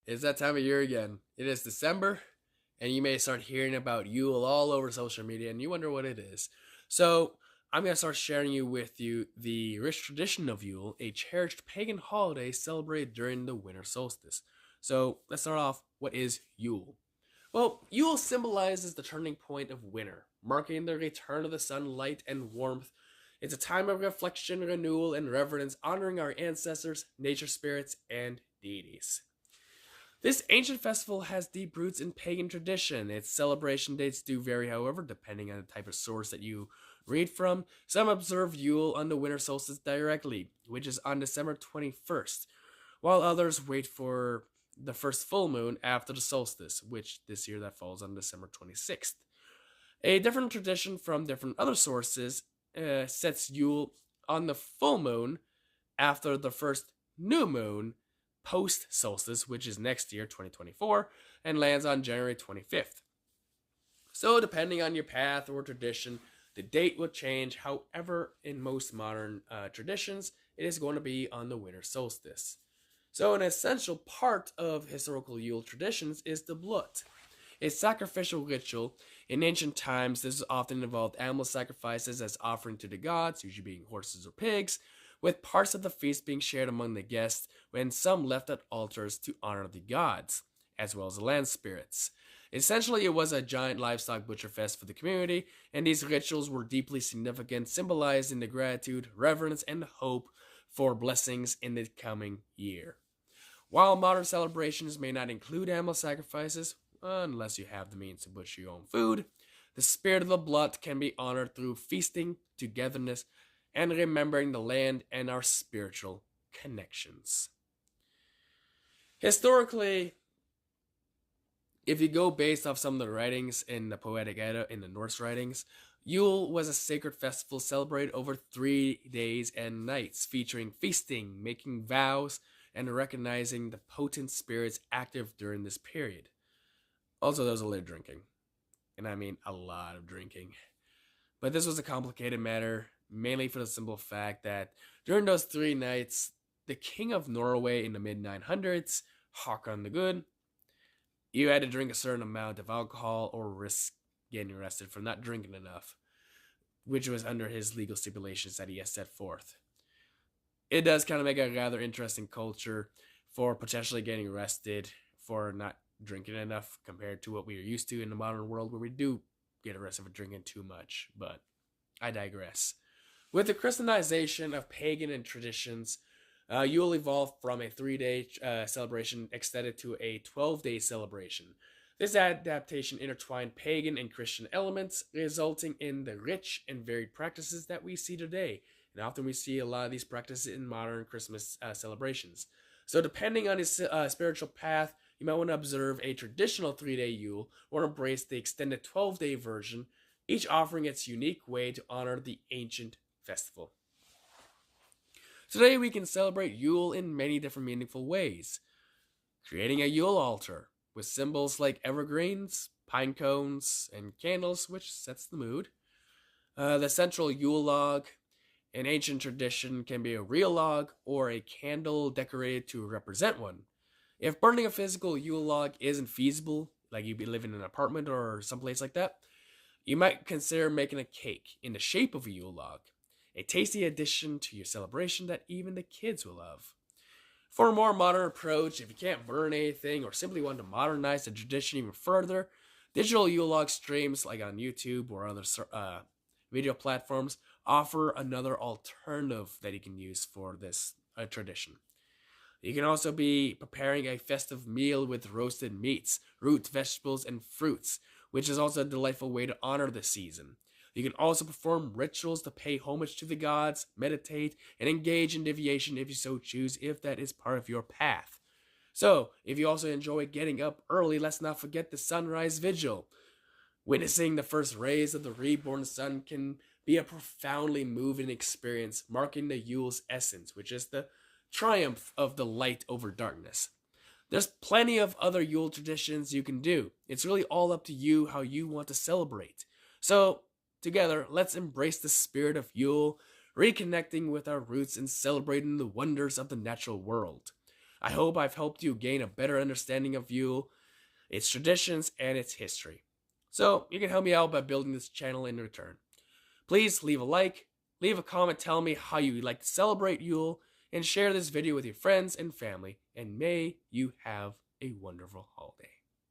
It's that time of year again. It is December, and you may start hearing about Yule all over social media, and you wonder what it is. So, I'm going to start sharing with you the rich tradition of Yule, a cherished pagan holiday celebrated during the winter solstice. So, let's start off. What is Yule? Well, Yule symbolizes the turning point of winter, marking the return of the sunlight and warmth. It's a time of reflection, renewal, and reverence, honoring our ancestors, nature spirits, and deities. This ancient festival has deep roots in pagan tradition. Its celebration dates do vary, however, depending on the type of source that you read from. Some observe Yule on the winter solstice directly, which is on December 21st, while others wait for the first full moon after the solstice, which this year that falls on December 26th. A different tradition from different other sources sets Yule on the full moon after the first new moon post solstice, which is next year, 2024, and lands on January 25th. So, depending on your path or tradition, the date will change. However, in most modern traditions, it is going to be on the winter solstice. So, an essential part of historical Yule traditions is the blood. A sacrificial ritual. In ancient times, this often involved animal sacrifices as offering to the gods, usually being horses or pigs, with parts of the feast being shared among the guests, and some left at altars to honor the gods, as well as the land spirits. Essentially, it was a giant livestock butcher fest for the community, and these rituals were deeply significant, symbolizing the gratitude, reverence, and hope for blessings in the coming year. While modern celebrations may not include animal sacrifices, unless you have the means to butcher your own food, the spirit of the blood can be honored through feasting, togetherness, and remembering the land and our spiritual connections. Historically, if you go based off some of the writings in the Poetic Edda, in the Norse writings, Yule was a sacred festival celebrated over 3 days and nights, featuring feasting, making vows, and recognizing the potent spirits active during this period. Also, there was a lot of drinking, and I mean a lot of drinking. But this was a complicated matter, mainly for the simple fact that during those 3 nights, the King of Norway in the mid 900s, Håkon the Good, you had to drink a certain amount of alcohol or risk getting arrested for not drinking enough, which was under his legal stipulations that he has set forth. It does kind of make a rather interesting culture for potentially getting arrested for not drinking enough compared to what we are used to in the modern world where we do get arrested for drinking too much, but I digress. With the Christianization of pagan and traditions, Yule evolved from a 3-day celebration extended to a 12-day celebration. This adaptation intertwined pagan and Christian elements, resulting in the rich and varied practices that we see today. And often we see a lot of these practices in modern Christmas celebrations. So depending on his spiritual path, you might want to observe a traditional 3-day Yule or embrace the extended 12-day version, each offering its unique way to honor the ancient festival. Today we can celebrate Yule in many different meaningful ways. Creating a Yule altar with symbols like evergreens, pine cones, and candles, which sets the mood. The central Yule log, in ancient tradition, can be a real log or a candle decorated to represent one. If burning a physical Yule log isn't feasible, like you'd be living in an apartment or someplace like that, you might consider making a cake in the shape of a Yule log, a tasty addition to your celebration that even the kids will love. For a more modern approach, if you can't burn anything or simply want to modernize the tradition even further, digital Yule log streams like on YouTube or other video platforms offer another alternative that you can use for this tradition. You can also be preparing a festive meal with roasted meats, roots, vegetables, and fruits, which is also a delightful way to honor the season. You can also perform rituals to pay homage to the gods, meditate, and engage in divination if you so choose, if that is part of your path. So, if you also enjoy getting up early, let's not forget the sunrise vigil. Witnessing the first rays of the reborn sun can be a profoundly moving experience, marking the Yule's essence, which is the triumph of the light over darkness. There's plenty of other Yule traditions you can do. It's really all up to you how you want to celebrate. So, together, let's embrace the spirit of Yule, reconnecting with our roots and celebrating the wonders of the natural world. I hope I've helped you gain a better understanding of Yule, its traditions, and its history. So you can help me out by building this channel in return. Please leave a like, leave a comment telling me how you like to celebrate Yule, and share this video with your friends and family, and may you have a wonderful holiday.